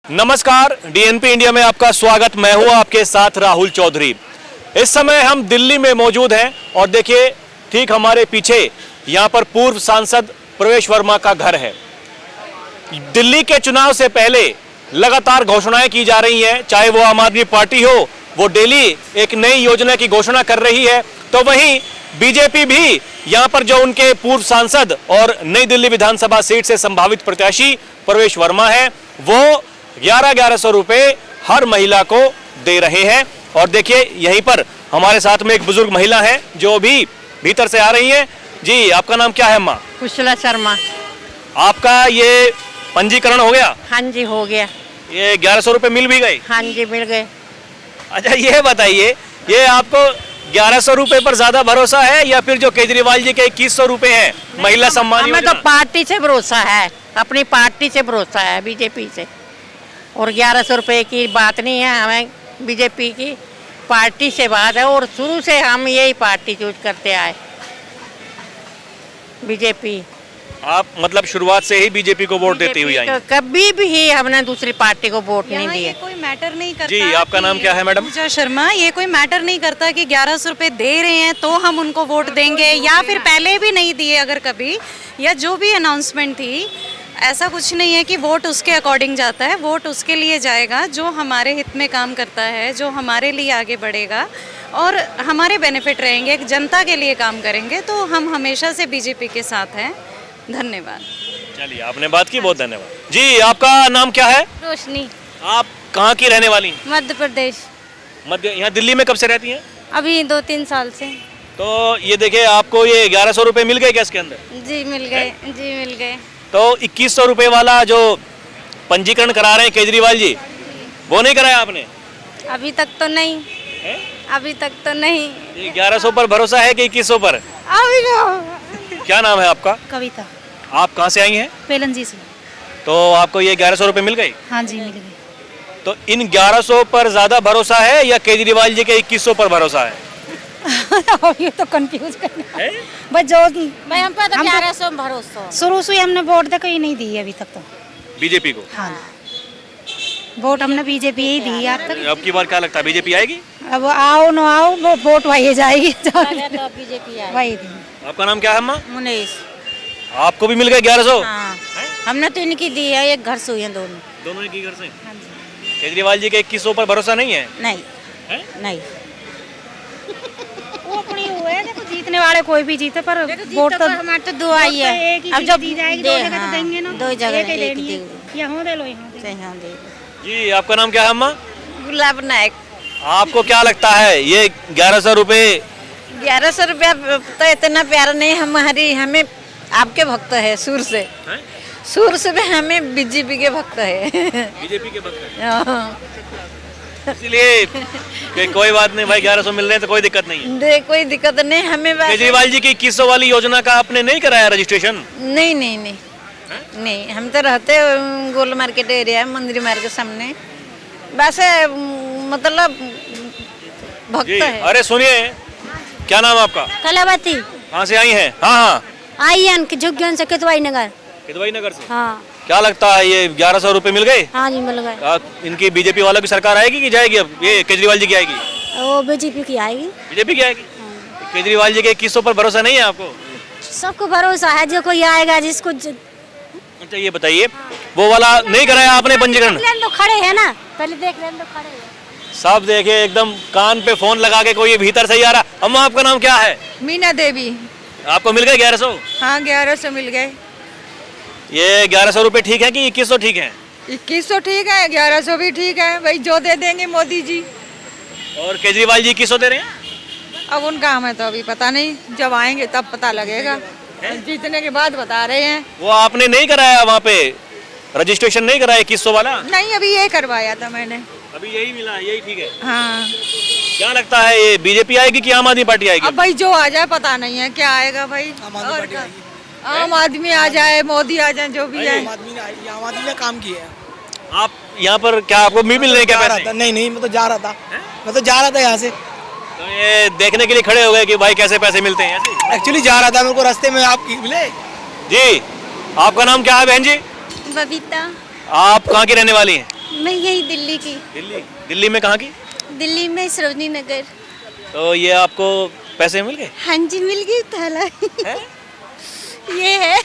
नमस्कार, DNP India में आपका स्वागत। मैं हूं आपके साथ राहुल चौधरी। इस समय हम दिल्ली में मौजूद हैं और देखिए ठीक हमारे पीछे यहां पर पूर्व सांसद प्रवेश वर्मा का घर है। दिल्ली के चुनाव से पहले लगातार घोषणाएं की जा रही हैं, चाहे वो आम आदमी पार्टी हो, वो डेली एक नई योजना की घोषणा कर रही है, तो वहीं बीजेपी भी यहां पर जो उनके पूर्व सांसद और नई दिल्ली विधानसभा सीट से संभावित प्रत्याशी प्रवेश वर्मा है, वो 1100 रुपए हर महिला को दे रहे हैं। और देखिए यहीं पर हमारे साथ में एक बुजुर्ग महिला है जो भी भीतर से आ रही है। जी, आपका नाम क्या है अम्मा? कुशला शर्मा। आपका ये पंजीकरण हो गया? हाँ जी, हो गया। ये 1100 रुपए मिल भी गए? हाँ जी, मिल गए। अच्छा, ये बताइए, ये आपको 1100 रुपए पर ज्यादा भरोसा है या फिर जो केजरीवाल जी के 2100 रुपए हैं महिला सम्मान हमें योजना? तो पार्टी से भरोसा है, अपनी पार्टी से भरोसा है, बीजेपी से। और 1100 रुपए की बात नहीं है, हमें बीजेपी की पार्टी से बात है और शुरू से हम यही पार्टी चूज करते आए, बीजेपी। आप मतलब शुरुआत से ही बीजेपी को वोट देती हुई आई? कभी भी हमने दूसरी पार्टी को वोट नहीं दिया। कोई मैटर नहीं करता। जी, आपका नाम क्या है मैडम? पूजा शर्मा। ये कोई मैटर नहीं करता कि 1100 रुपए दे रहे हैं तो हम उनको वोट देंगे या फिर पहले भी नहीं दिए अगर कभी, या जो भी अनाउंसमेंट थी, ऐसा कुछ नहीं है कि वोट उसके अकॉर्डिंग जाता है। वोट उसके लिए जाएगा जो हमारे हित में काम करता है, जो हमारे लिए आगे बढ़ेगा और हमारे बेनिफिट रहेंगे, जनता के लिए काम करेंगे। तो हम हमेशा से बीजेपी के साथ हैं। धन्यवाद। चलिए, आपने बात की, बहुत धन्यवाद। जी, आपका नाम क्या है? रोशनी। आप कहाँ की रहने वाली हैं? मध्य प्रदेश। मध्य, यहाँ दिल्ली में कब से रहती हैं? अभी 2-3 साल से। तो ये देखिए, आपको ये 1100 रुपए मिल गए क्या इसके अंदर? जी मिल गए, जी मिल गए। तो 2100 रुपए वाला जो पंजीकरण करा रहे हैं केजरीवाल जी, वो नहीं कराया आपने? अभी तक तो नहीं है? अभी तक तो नहीं। 1100 पर भरोसा है कि 2100 पर? अभी तो। क्या नाम है आपका? कविता। आप कहाँ से आई हैं? पेलन जी से। तो आपको ये 1100 रुपए मिल गए? हाँ जी, मिल गई। तो इन 1100 पर ज्यादा भरोसा है या केजरीवाल जी के 2100 पर भरोसा है? ये तो कंफ्यूज करना है? बस जो भाई हम पर तो 1100 भरोसा। शुरू से हमने वोट तो कहीं नहीं दी है अभी तक तो। बीजेपी को? हाँ, वोट हमने बीजेपी ही दी आज तक। अब की बार क्या लगता है, बीजेपी आएगी? अब आओ न आओ, वो वोट वही जाएगी। बीजेपी है। वही दी। आपका नाम क्या है अम्मा? मुनीश। आपको भी मिल गए 1100? हाँ, हमने तो इनकी दी है, एक घर से हुई है दोनों। दोनों एक ही घर से? केजरीवाल जी के 2100 पर भरोसा नहीं है? नहीं है? नहीं। वो अपनी हुए है, देखो जीतने वाले कोई भी जीते, पर वोट तो हमारे तो दो आई है। एक ही अब चीज़ जब दी जाएगी, दो जगह तो देंगे ना। दो जगह एक ही एक देनी है। दी। यहाँ दे लो, यहाँ दे लो। सही, हाँ दे। जी, आपका नाम क्या है अम्मा? गुलाब नायक। आपको क्या लगता है ये 1100 रुपए? 1100 रुपया तो इतना प्यारा नहीं, हमें आपके भक्त है शुरू से। शुरू से भी हमें बीजेपी के भक्त है। बीजेपी के भक्त हैं। इसलिए कोई बात नहीं भाई, 1100 मिल रहे हैं तो कोई दिक्कत नहीं है। कोई दिक्कत नहीं हमें। केजरीवाल जी की 2100 वाली योजना का आपने नहीं कराया रजिस्ट्रेशन? नहीं नहीं नहीं नहीं, हम तो रहते गोल मार्केट एरिया, मंदिर मार्केट के सामने। बस मतलब भक्त है। अरे सुनिए, क्या नाम आपका? कलावती। कहाँ से आई हैं? हाँ हाँ, आई झुग्गियन से कितवाई नगर। किदवाई नगर से? हाँ क्या लगता है ये 1100 रुपए मिल गए? हाँ जी, मिल गए। इनकी बीजेपी वालों की सरकार आएगी कि जाएगी? अब ये केजरीवाल जी की आएगी? वो बीजेपी की आएगी। बीजेपी की आएगी? केजरीवाल जी के 2100 पर भरोसा नहीं है आपको? सबको भरोसा है, जो कोई आएगा जिसको अच्छा, ये बताइए, वो वाला नहीं कराया आपने पंजीकरण? तो खड़े हैं ना, पहले देख लें तो खड़े हैं। सब देखे, एकदम कान पे फोन लगा के कोई भीतर से ही आ रहा। अम्मा, आपका नाम क्या है? मीना देवी। आपको मिल गए 1100? हाँ, 1100 मिल गए। ये 1100 रुपए ठीक है कि 2100 ठीक है? 2100 ठीक है, 1100 भी ठीक है, भाई जो दे देंगे मोदी जी। और केजरीवाल जी 2100 दे रहे हैं? अब उनका हमें तो अभी पता नहीं, जब आएंगे तब पता लगेगा। जीतने के बाद बता रहे हैं। वो आपने नहीं कराया वहाँ पे रजिस्ट्रेशन? नहीं कराया 2100 वाला? नहीं, अभी ये करवाया था मैंने। अभी यही मिला, यही ठीक है? हाँ। क्या लगता है ये बीजेपी आएगी कि आम आदमी पार्टी आएगी? अब भाई जो आ जाए, पता नहीं है क्या आएगा भाई। आम आदमी आ जाए, मोदी आ जाए, जो भी आए। आम आदमी ने काम किया है। आप यहाँ पर क्या आपको मिल रहे हैं क्या पैसे? नहीं, मैं तो जा रहा था। मैं तो जा रहा था यहाँ से। तो ये देखने के लिए खड़े हो गए कि भाई कैसे पैसे मिलते हैं ऐसे? एक्चुअली जा रहा था, मेरे को रास्ते में आप मिले। जी, आपका नाम क्या है बहन जी? बबीता। आप कहाँ की रहने वाली हैं? मैं यही दिल्ली की। दिल्ली में कहाँ की? दिल्ली में सरोजनी नगर। तो ये आपको पैसे मिल गए? हाँ जी मिल गई थैला। ये है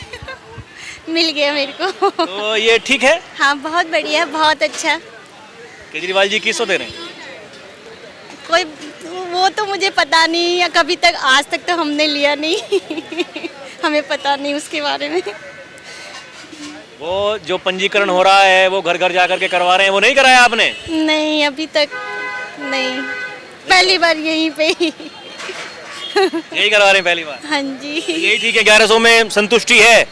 मिल गया मेरे को। तो ये ठीक है? हाँ बहुत बढ़िया, बहुत अच्छा। केजरीवाल जी किसको दे रहे हैं? कोई वो तो मुझे पता नहीं, या कभी तक आज तक तो हमने लिया नहीं। हमें पता नहीं उसके बारे में। वो जो पंजीकरण हो रहा है वो घर घर जाकर के करवा रहे हैं, वो नहीं कराया आपने? नहीं अभी तक नहीं, पहली बार यहीं पे ही। यही करवा रहे हैं पहली बार? हाँ जी। यही ठीक है, 1100 में संतुष्टि है?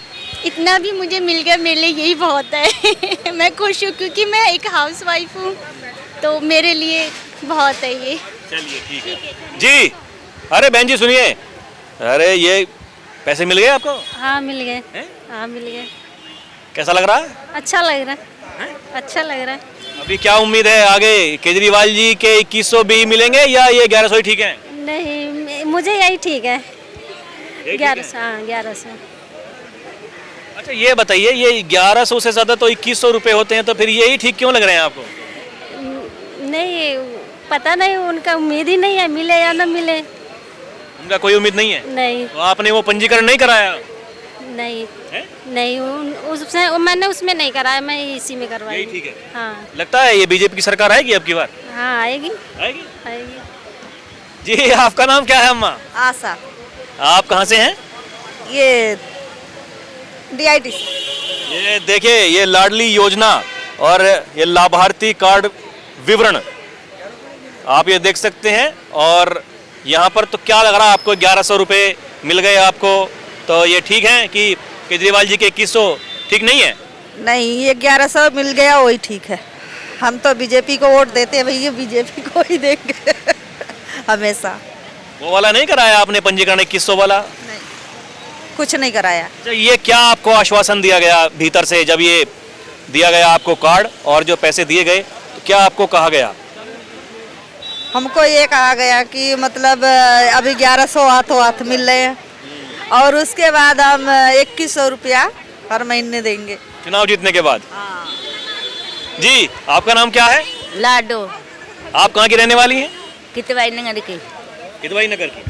इतना भी मुझे मिल गया मेरे लिए यही बहुत है। मैं खुश हूँ क्योंकि मैं एक हाउस वाइफ हूँ, तो मेरे लिए बहुत है ये। चलिए ठीक है जी। अरे बहन जी सुनिए, अरे ये पैसे मिल गए आपको? हाँ मिल गए। हैं? हाँ मिल गए। कैसा लग रहा है? अच्छा लग रहा है। अच्छा लग रहा है। अभी क्या उम्मीद है आगे? केजरीवाल जी के 2100 भी मिलेंगे या ये 1100 ही ठीक है? नहीं मुझे यही ठीक है। यही ठीक 1100। है? हाँ 1100। अच्छा ये बताइए, ये 1100 से ज्यादा तो 2100 रुपए होते हैं, तो फिर यही ठीक क्यों लग रहे हैं आपको? नहीं पता नहीं, उनका उम्मीद ही नहीं है मिले या ना मिले। उनका कोई उम्मीद नहीं है? नहीं तो आपने वो पंजीकरण नहीं कराया? नहीं है? नहीं उससे मैंने उसमें नहीं कराया, मैं इसी में करवाई। यही ठीक है। हाँ लगता है ये बीजेपी की सरकार आएगी अब की बार? हाँ आएगी आएगी। आएगी। जी आपका नाम क्या है अम्मा? आशा, आप कहाँ से हैं? ये DIT। ये देखिए, ये लाडली योजना और ये लाभार्थी कार्ड विवरण आप ये देख सकते हैं। और यहाँ पर तो क्या लग रहा है आपको? 1100 रुपये मिल गए आपको, तो ये ठीक है कि केजरीवाल जी के 2100 ठीक नहीं है? नहीं, ये 1100 मिल गया वही ठीक है। हम तो बीजेपी को वोट देते हैं भैया, बीजेपी को ही देंगे हमेशा। वो वाला नहीं कराया आपने पंजीकरण 2100 वाला? नहीं, कुछ नहीं कराया। अच्छा, ये क्या आपको आश्वासन दिया गया भीतर से जब ये दिया गया आपको कार्ड और जो पैसे दिए गए, तो क्या आपको कहा गया? हमको ये कहा गया कि मतलब अभी 1100 हाथों हाथ मिल रहे हैं और उसके बाद हम 2100 रुपया हर महीने देंगे चुनाव जीतने के बाद। जी आपका नाम क्या है? लाडो। आप कहाँ की रहने वाली हैं? कितवाई नगर की। कितवाई नगर की।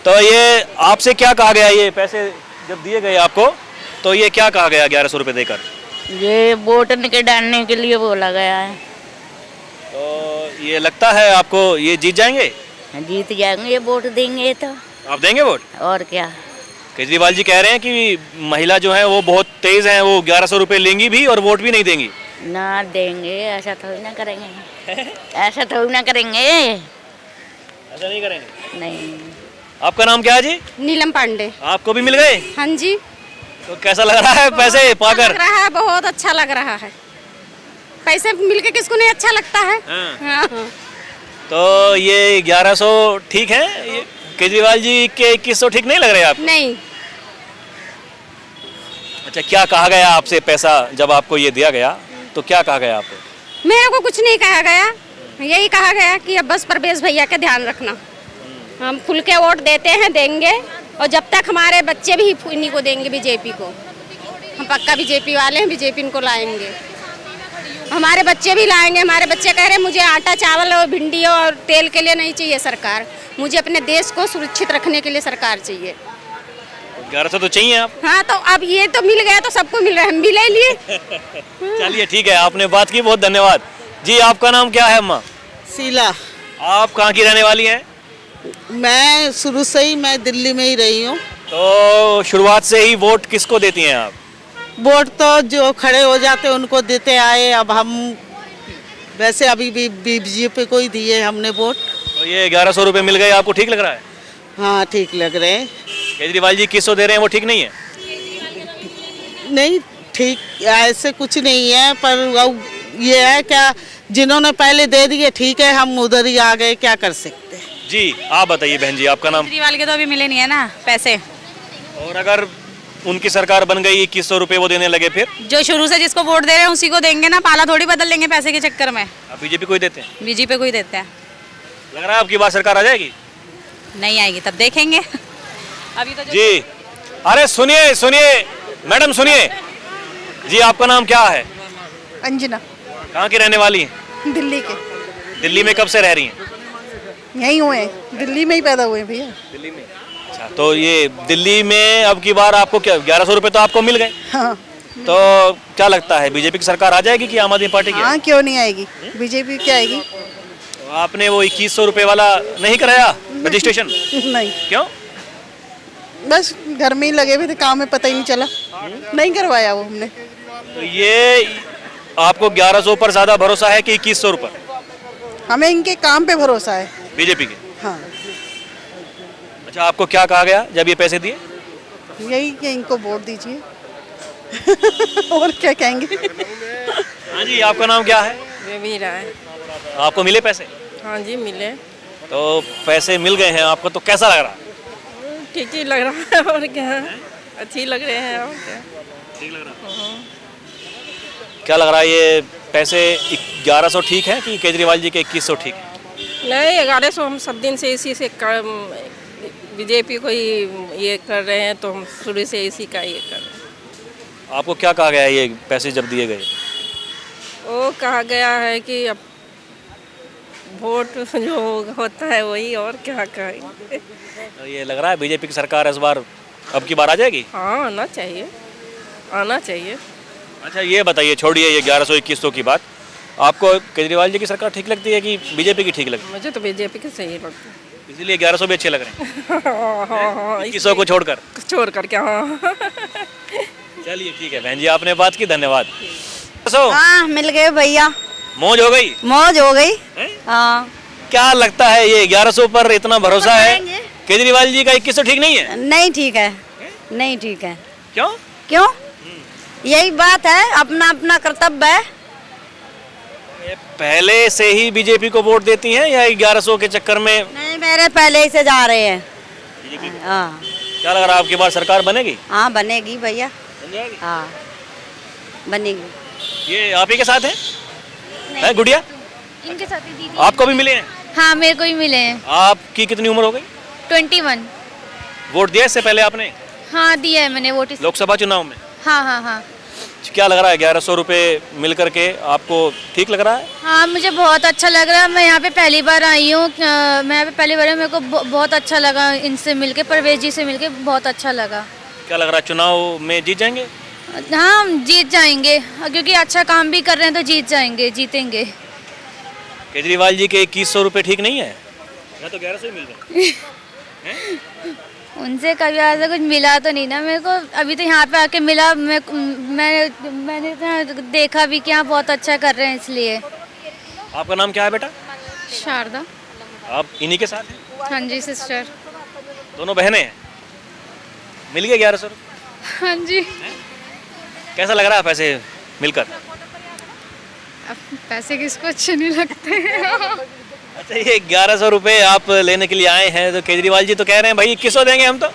तो ये आपसे क्या कहा गया? ये पैसे जब दिए गए आपको, तो ये क्या कहा गया 1100 रुपये देकर? ये वोट के डालने के लिए बोला गया है। तो ये लगता है आपको ये जीत जाएंगे? जीत जाएंगे, वोट देंगे तो। आप देंगे वोट? और क्या। केजरीवाल जी कह रहे हैं कि महिला जो है वो बहुत तेज है, वो 1100 रुपये लेंगी भी और वोट भी नहीं देंगी। ना देंगे, ऐसा थोड़ी ना करेंगे। ऐसा थोड़ी ना करेंगे। ऐसा नहीं करेंगे? नहीं। आपका नाम क्या है जी? नीलम पांडे। आपको भी मिल गए? हाँ जी। तो कैसा लग रहा है पैसे पाकर? लग रहा है, बहुत अच्छा लग रहा है। पैसे मिलके किसको नहीं अच्छा लगता है। हाँ। तो ये 1100 ठीक है? ये केजरीवाल जी के 2100 ठीक नहीं लग रहे आप? नहीं। अच्छा, क्या कहा गया आपसे पैसा जब आपको ये दिया गया, तो क्या कहा गया आपको? मेरे को कुछ नहीं कहा गया, यही कहा गया कि अब बस परवेश भैया का ध्यान रखना, हम खुल के वोट देते हैं, देंगे, और जब तक हमारे बच्चे भी इन्हीं को देंगे, बीजेपी को। हम पक्का बीजेपी वाले हैं, बीजेपी इनको लाएंगे, हमारे बच्चे भी लाएंगे। हमारे बच्चे कह रहे हैं मुझे आटा चावल और भिंडी और तेल के लिए नहीं चाहिए सरकार, मुझे अपने देश को सुरक्षित रखने के लिए सरकार चाहिए। 1100 तो चाहिए आप? हाँ, तो अब ये तो मिल गया तो सबको मिल रहा है, हम भी ले लिए। चलिए ठीक है, आपने बात की, बहुत धन्यवाद जी। आपका नाम क्या है अम्मा? शीला। आप कहाँ की रहने वाली हैं? मैं शुरू से ही मैं दिल्ली में ही रही हूँ। तो शुरुआत से ही वोट किसको देती हैं आप? वोट तो जो खड़े हो जाते उनको देते आए, अब हम वैसे अभी भी बीजेपी को ही दिए हमने वोट। तो ये 1100 रुपये मिल गए, आपको ठीक लग रहा है? हाँ ठीक लग रहे हैं। केजरीवाल जी 2100 दे रहे हैं, वो ठीक नहीं है? नहीं ठीक, ऐसे कुछ नहीं है, पर ये है क्या, जिन्होंने पहले दे दिए ठीक है, हम उधर ही आ गए, क्या कर सकते हैं। जी आप बताइए बहन जी, आपका नाम? केजरीवाल के तो अभी मिले नहीं है ना पैसे। और अगर उनकी सरकार बन गई, 2100 रुपये वो देने लगे, फिर? जो शुरू से जिसको वोट दे रहे हैं उसी को देंगे ना, पाला थोड़ी बदल लेंगे पैसे के चक्कर में। आप बीजेपी को ही देते हैं? बीजेपी को ही देते हैं। लग रहा है आपकी बात सरकार आ जाएगी? नहीं आएगी तब देखेंगे। अभी तो जी अरे सुनिए सुनिए मैडम, सुनिए जी, आपका नाम क्या है? अंजना। कहाँ की रहने वाली हैं? दिल्ली के, दिल्ली में कब से रह रही हैं? यहीं हुए हैं, दिल्ली में ही पैदा हुए हैं भैया। दिल्ली में। अच्छा, तो ये दिल्ली में अब की बार आपको क्या 1100 रुपये तो आपको मिल गए, हाँ तो क्या लगता है बीजेपी की सरकार आ जाएगी कि आम आदमी पार्टी की? हाँ, क्यों नहीं आएगी, बीजेपी क्या आएगी? तो आपने वो 2100 रुपये वाला नहीं कराया रजिस्ट्रेशन? नहीं, क्यों? बस घर में ही लगे हुए थे, काम में पता ही नहीं चला, नहीं करवाया वो हमने। तो ये आपको 1100 पर ज्यादा भरोसा है कि 2100 रुपये हमें इनके काम पे भरोसा है। बीजेपी के? हाँ, अच्छा, आपको क्या कहा गया जब ये पैसे दिए? यही कि इनको वोट दीजिए। और क्या कहेंगे? हाँ जी, आपका नाम क्या है? रवीना है। आपको मिले पैसे? हाँ जी मिले। तो पैसे मिल गए हैं आपको, तो कैसा लग रहा है? ठीक ही लग रहा है और क्या, अच्छी लग रहे हैं और क्या। ठीक लग रहा है। क्या लग रहा है, ये पैसे 1100 ठीक है कि केजरीवाल जी के 2100 ठीक है? नहीं, 1100 हम सब दिन से इसी से बीजेपी को ही ये कर रहे हैं, तो हम शुरू से इसी का ये कर रहे हैं। आपको क्या कहा गया है ये पैसे जब दिए गए? वो कहा गया है कि अब वोट जो होता है वही, और क्या कहेंगे। तो ये लग रहा है बीजेपी की सरकार इस बार अब की बार आ जाएगी? हाँ, आना चाहिए, आना चाहिए। अच्छा, ये बताइए, छोड़िए ये 1100-2100 की बात, आपको केजरीवाल जी की सरकार ठीक लगती है कि बीजेपी की ठीक लगती मुझे तो बीजेपी के सही लगता है। है? इसीलिए 1100 भी अच्छे लग रहे हैं, हाँ, 2100 को छोड़कर। छोड़ करके। हाँ। चलिए ठीक है बहन जी, आपने बात की, धन्यवाद। हाँ, मिल गए भैया, मौज हो गई? मौज हो गई। हैं? हाँ, क्या लगता है ये 1100 पर इतना भरोसा है? केजरीवाल जी का 2100 ठीक नहीं है? नहीं ठीक है, नहीं ठीक है। क्यों? क्यों? यही बात है, अपना अपना कर्तव्य है। ये पहले से ही बीजेपी को वोट देती हैं या 1100 के चक्कर में? नहीं, मेरे पहले ही से जा रहे हैं। हाँ क्या लग रहा है आपकी बार सरकार बनेगी? हाँ, बनेगी भैया, बन जाएगी? हाँ बनेगी। ये आप ही के साथ है गुड़िया? इनके साथ ही दीदी। आपको भी मिले हैं? हाँ, मेरे को ही मिले हैं। आपकी कितनी उम्र हो गई? 21। वोट दिया इससे पहले आपने हाँ, दिया है मैंने वोट। लोकसभा चुनाव में? हाँ हाँ हाँ। क्या लग रहा है 1100 रुपये मिल करके आपको ठीक लग रहा है? हाँ, मुझे बहुत अच्छा लग रहा है। मैं यहाँ पे पहली बार आई हूँ, मैं यहाँ पे पहली बार, मेरे को बहुत अच्छा लगा इनसे मिलके, परवेज जी से मिलके बहुत अच्छा लगा। क्या लग रहा है चुनाव में जीत जाएंगे? हाँ, हम जीत जाएंगे, क्योंकि अच्छा काम भी कर रहे हैं तो जीत जाएंगे, जीतेंगे। केजरीवाल जी के 2100 रुपये ठीक नहीं है? मैं तो 1100 ही मिल रहा है। उनसे कभी ऐसा कुछ मिला तो नहीं ना मेरे को, अभी तो यहाँ पे आके मिला। मैंने तो देखा भी कि यहाँ बहुत अच्छा कर रहे हैं, इसलिए। आपका नाम क्या है बेटा? शारदा। आप इन्हीं के साथ हैं? हाँ जी, सिस्टर। दोनों बहनें हैं? मिल गए 1100 रुपये? हाँ जी। कैसा लग रहा है पैसे मिलकर? अब पैसे किसको अच्छे नहीं लगते। अच्छा, ये 1100 रुपये आप लेने के लिए आए हैं, तो केजरीवाल जी तो कह रहे हैं भाई 2100 देंगे हम तो।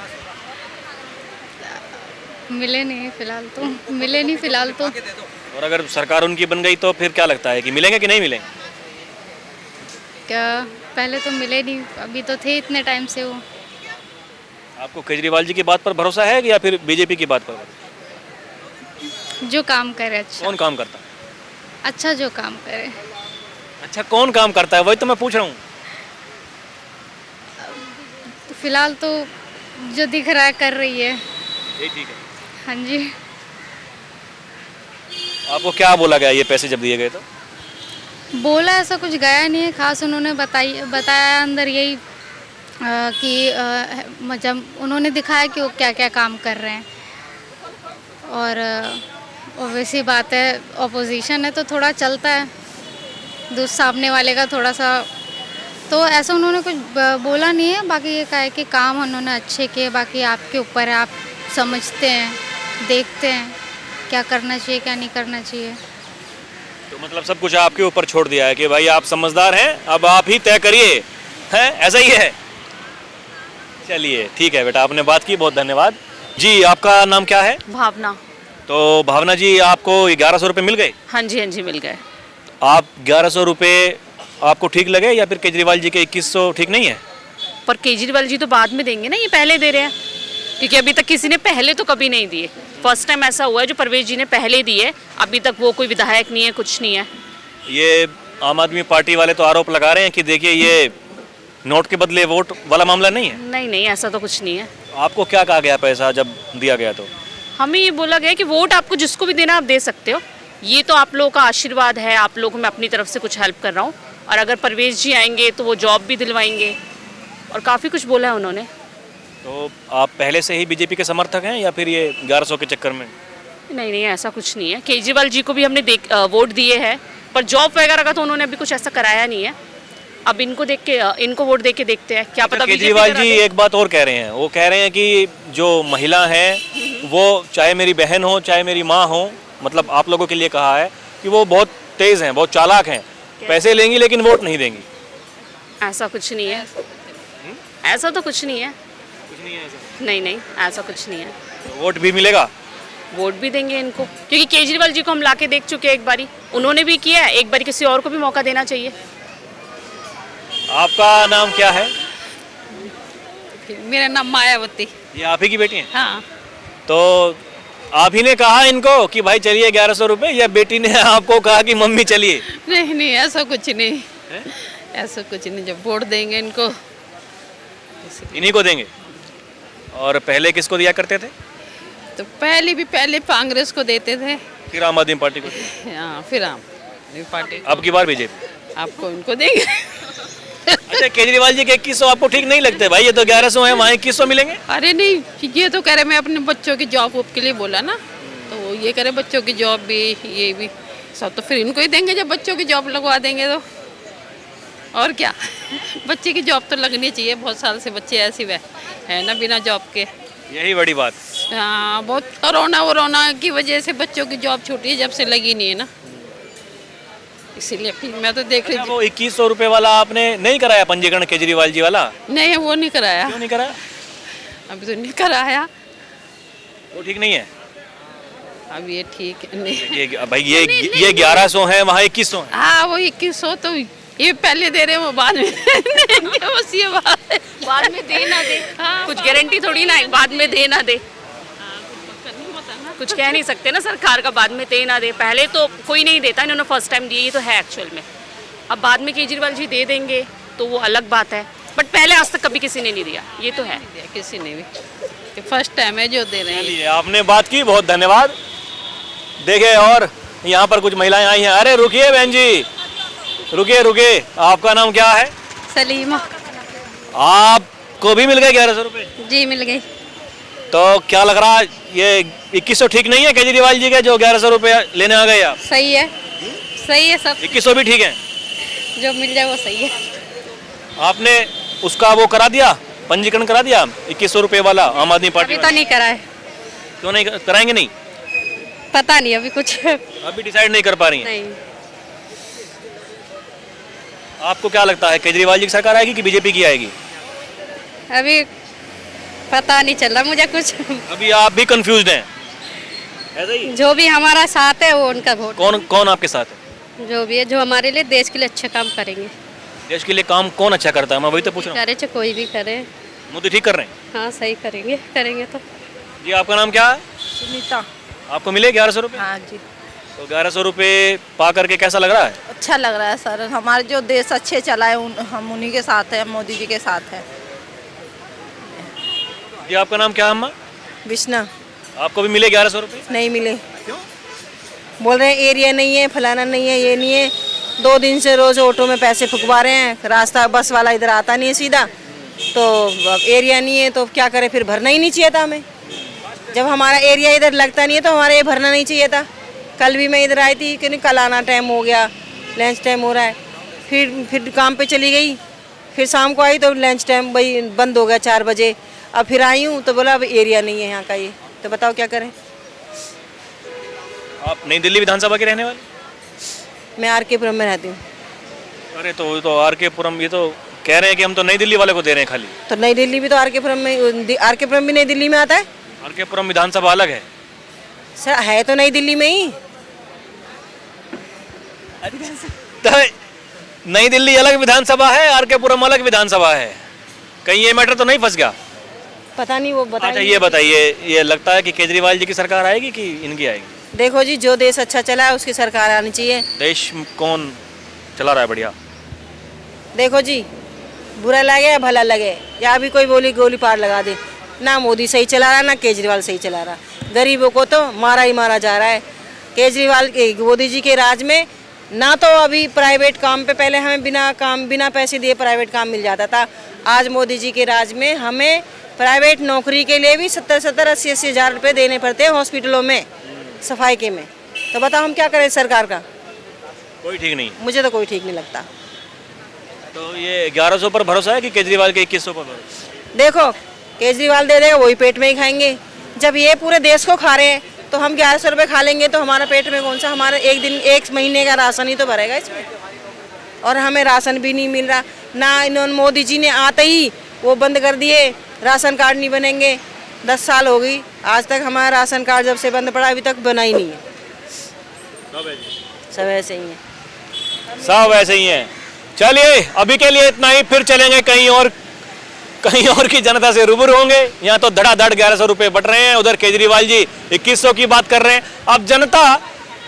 मिले नहीं फिलहाल तो, मिले नहीं फिलहाल तो। और अगर सरकार उनकी बन गई तो फिर क्या लगता है कि मिलेंगे कि नहीं मिलेंगे? क्या, पहले तो मिले नहीं, अभी तो थे इतने टाइम से वो। आपको केजरीवाल जी की बात पर भरोसा है या फिर बीजेपी की बात पर? जो काम करे अच्छा। कौन काम करता है? अच्छा, जो काम करे। अच्छा, कौन काम करता है वही तो मैं पूछ रहा हूँ। तो फिलहाल तो जो दिख रहा है कर रही है। ये ठीक है। हाँ जी। आपको क्या बोला गया ये पैसे जब दिए गए तो? बोला ऐसा कुछ गया नहीं है खास, उन्होंने बताया अंदर यही कि जब उन्होंने दिखाया कि वो क्या क्या काम कर रहे हैं। और वैसी बात है, ऑपोजिशन है तो थोड़ा चलता है, दूसरे सामने वाले का थोड़ा सा, तो ऐसा उन्होंने कुछ बोला नहीं है। बाकी ये कहा है कि काम उन्होंने अच्छे किए, बाकी आपके ऊपर है, आप समझते हैं, देखते हैं क्या करना चाहिए क्या नहीं करना चाहिए। तो मतलब सब कुछ आपके ऊपर छोड़ दिया है कि भाई आप समझदार हैं, अब आप ही तय करिए, हैं? ऐसा ही है? चलिए ठीक है बेटा, आपने बात की, बहुत धन्यवाद जी। आपका नाम क्या है? भावना। तो भावना जी, आपको 1100 रुपये मिल गए? हाँ जी, हाँ जी, मिल गए। आप 1100 रुपये आपको ठीक लगे या फिर केजरीवाल जी के 2100 ठीक नहीं है? पर केजरीवाल जी तो बाद में देंगे ना, ये पहले दे रहे हैं, क्योंकि अभी तक किसी ने पहले तो कभी नहीं दिए। फर्स्ट टाइम ऐसा हुआ है जो परवेज जी ने पहले दिए, अभी तक वो कोई विधायक नहीं है, कुछ नहीं है, ये आम आदमी पार्टी वाले तो आरोप लगा रहे हैं कि देखिए ये नोट के बदले वोट वाला मामला नहीं है। नहीं नहीं, ऐसा तो कुछ नहीं है। आपको क्या कहा गया पैसा जब दिया गया तो? हमें ये बोला गया कि वोट आपको जिसको भी देना आप दे सकते हो, ये तो आप लोगों का आशीर्वाद है, आप लोगों को मैं अपनी तरफ से कुछ हेल्प कर रहा हूँ, और अगर परवेज जी आएंगे तो वो जॉब भी दिलवाएंगे, और काफ़ी कुछ बोला है उन्होंने। तो आप पहले से ही बीजेपी के समर्थक हैं या फिर ये 1100 के चक्कर में? नहीं नहीं, ऐसा कुछ नहीं है। केजरीवाल जी को भी हमने वोट दिए हैं, पर जॉब वगैरह का तो उन्होंने अभी कुछ ऐसा कराया नहीं है। अब इनको देख के इनको वोट दे के देखते हैं, क्या पता। केजरीवाल जी एक बात और कह रहे हैं, वो कह रहे हैं कि जो महिला हैं वो चाहे मेरी बहन हो चाहे मेरी माँ हो, मतलब आप लोगों के लिए कहा है कि वो बहुत तेज हैं, बहुत चालाक हैं, पैसे लेंगी लेकिन वोट नहीं देंगी। ऐसा कुछ नहीं है, ऐसा तो कुछ नहीं है। कुछ नहीं है ऐसा? नहीं नहीं, ऐसा कुछ नहीं है। वोट भी मिलेगा? वोट भी देंगे इनको, क्योंकि केजरीवाल जी को हम लाके देख चुके हैं, एक बारी उन्होंने भी किया है, एक बारी किसी और को भी मौका देना चाहिए। आपका नाम क्या है? मेरा नाम मायावती। ये आप ही की बेटी हैं? हाँ, तो आप ही ने कहा इनको कि भाई चलिए 1100 रुपये, या बेटी ने आपको कहा कि मम्मी चलिए? नहीं नहीं, ऐसा कुछ नहीं, ऐसा कुछ नहीं। जब वोट देंगे इनको, इन्हीं को देंगे। और पहले किसको दिया करते थे? तो पहले कांग्रेस को देते थे, फिर आम आदमी पार्टी को? हाँ, फिर आम आदमी पार्टी। अब की बार बीजेपी? आपको उनको देंगे। अच्छा, केजरीवाल जी के 2100 आपको ठीक नहीं लगते? भाई ये तो 1100 है, वहाँ 2100 मिलेंगे। अरे नहीं, ये तो कह रहे मैं अपने बच्चों की जॉब के लिए बोला ना, तो वो ये करे बच्चों की जॉब भी, ये भी सब तो फिर इनको ही देंगे जब बच्चों की जॉब लगवा देंगे तो। और क्या, बच्चे की जॉब तो लगनी चाहिए, बहुत साल से बच्चे ऐसे है ना बिना जॉब के। यही बड़ी बात। हाँ, बहुत कोरोना की वजह से बच्चों की जॉब छूटी है, जब से लगी नहीं है ना, इसीलिए फिर मैं तो देख रही थी। वो 2100 रुपये वाला आपने नहीं कराया पंजीकरण, केजरीवाल जी वाला? नहीं, वो नहीं कराया। क्यों नहीं कराया? अभी तो नहीं कराया। वो ठीक नहीं है? अब ये ठीक नहीं। ये भाई ये 1100 है, वहाँ 2100 है। हाँ, वो 2100 तो ये पहले दे रहे हैं, वो बाद में देंगे, बस ये बात है। बाद में दे ना दे, कुछ गारंटी थोड़ी ना है, बाद में दे ना दे। कुछ कह नहीं सकते ना सरकार का, बाद में दे ना दे। पहले तो कोई नहीं देता, इन्होंने फर्स्ट टाइम दिए, ये तो है एक्चुअल में। अब बाद में केजरीवाल जी दे देंगे तो वो अलग बात है, बट पहले आज तक कभी किसी ने नहीं दिया, ये तो है। किसी ने भी, फर्स्ट टाइम है जो दे रहे हैं। चलिए, आपने बात की, बहुत धन्यवाद। देखिए, और यहाँ पर कुछ महिलाएं आई हैं। अरे रुकिए बहन जी, रुकिए। आपका नाम क्या है? सलीमा। आपको भी मिल गए 1100 रुपये? जी, मिल गई। तो क्या लग रहा है, ये 2100 ठीक नहीं है केजरीवाल जी के जो 1100 रुपये लेने आ गए आप? सही है, सही है, सब 2100 भी ठीक है? जो मिल जाए वो सही है। आपने उसका वो करा दिया, पंजीकरण करा दिया 2100 रुपये वाला आम आदमी पार्टी? अभी तो नहीं करा है। क्यों नहीं कराएंगे? नहीं पता नहीं अभी कुछ, अभी डिसाइड नहीं कर पा रही हैं? नहीं। आपको क्या लगता है, केजरीवाल जी की सरकार आएगी कि बीजेपी की आएगी? अभी पता नहीं चल रहा मुझे कुछ। अभी आप भी कंफ्यूज्ड हैं? ऐसा ही? जो भी हमारा साथ है वो उनका वोट। कौन आपके साथ है? जो भी है, जो हमारे लिए देश के लिए अच्छे काम करेंगे। देश के लिए काम कौन अच्छा करता है, मैं वही तो पूछ रहा हूँ। करे चाहे कोई भी करे। मोदी ठीक कर रहे हैं? हाँ, सही करेंगे तो। जी, आपका नाम क्या है? सुनीता। आपको मिले 1100 रुपये? हाँ जी। तो 1100 रुपये पा करके कैसा लग रहा है? अच्छा लग रहा है सर, हमारे जो देश अच्छे चलाए हम उन्हीं के साथ हैं, मोदी जी के साथ हैं। जी, आपका नाम क्या है अम्मा? विष्णा। आपको भी मिले 1100 रुपये? नहीं मिले। क्यों? बोल रहे हैं एरिया नहीं है, फलाना नहीं है, ये नहीं है। 2 दिन से रोज ऑटो में पैसे फुकवा रहे हैं, रास्ता बस वाला इधर आता नहीं है सीधा, तो एरिया नहीं है तो क्या करें, फिर भरना ही नहीं चाहिए था हमें। जब हमारा एरिया इधर लगता नहीं है तो हमारा ये भरना नहीं चाहिए था। कल भी मैं इधर आई थी कि नहीं, कल आना टाइम हो गया, लंच टाइम हो रहा है, फिर काम पे चली गई, फिर शाम को आई तो लंच टाइम भाई बंद हो गया 4 बजे। अब फिर आई हूँ तो बोला अब एरिया नहीं है यहाँ का, ये तो बताओ क्या करें। आप नई दिल्ली विधानसभा के रहने वाले? मैं RK पुरम में रहती हूँ। अरे तो RK पुरम, ये तो कह रहे हैं कि हम तो नई दिल्ली वाले को दे रहे हैं खाली। तो नई दिल्ली भी तो RK पुरम में, RK पुरम भी नई दिल्ली में आता है। RK पुरम विधानसभा अलग है सर, है तो नई दिल्ली में ही। तो नई दिल्ली अलग विधानसभा है, RK पुरम अलग विधानसभा है, कहीं ये मैटर तो नहीं फंस गया? पता नहीं, वो अच्छा, ये बताइए, ये लगता है कि केजरीवाल जी की सरकार आएगी कि इनकी आएगी? देखो जी, जो देश अच्छा चला है उसकी सरकार आनी चाहिए। देश कौन चला रहा है बढ़िया? देखो जी, बुरा लगे या भला लगे, या भी कोई बोली गोली पार लगा दे, ना मोदी सही चला रहा ना केजरीवाल सही चला रहा। गरीबों को तो मारा ही मारा जा रहा है। केजरीवाल के मोदी जी के राज में ना तो अभी प्राइवेट काम पे पहले हमें बिना पैसे दिए प्राइवेट काम मिल जाता था। आज मोदी जी के राज में हमें प्राइवेट नौकरी के लिए भी 70-80 हज़ार रुपये देने पड़ते हैं हॉस्पिटलों में सफाई के में। तो बताओ हम क्या करें सरकार का? कोई ठीक नहीं। मुझे तो कोई ठीक नहीं लगता। तो ये 1100 पर भरोसा है कि केजरीवाल के 2100 पर भरोसा? देखो, केजरीवाल दे देगा वही पेट में ही खाएंगे। जब ये पूरे देश को खा रहे हैं तो हम 1100 रुपये खा लेंगे तो हमारा पेट में कौन सा, हमारा एक महीने का राशन ही तो भरेगा इसमें। और हमें राशन भी नहीं मिल रहा ना। इन्होंने मोदी जी ने आते ही वो बंद कर दिए, राशन कार्ड नहीं बनेंगे। 10 साल हो गई, आज तक हमारा राशन कार्ड जब से बंद पड़ा अभी तक बना ही नहीं है। सब ऐसे ही है, सब ऐसे ही है। चलिए अभी के लिए इतना ही, फिर चलेंगे कहीं और की जनता से रूबरू होंगे। यहाँ तो धड़ाधड़ 1100 रुपये बट रहे हैं, उधर केजरीवाल जी 2100 की बात कर रहे हैं। अब जनता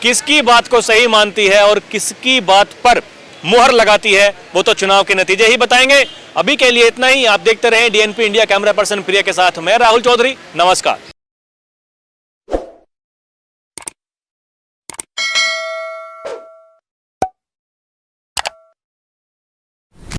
किसकी बात को सही मानती है और किसकी बात पर मुहर लगाती है वो तो चुनाव के नतीजे ही बताएंगे। अभी के लिए इतना ही। आप देखते रहें DNP इंडिया। कैमरा पर्सन प्रिया के साथ मैं राहुल चौधरी। नमस्कार।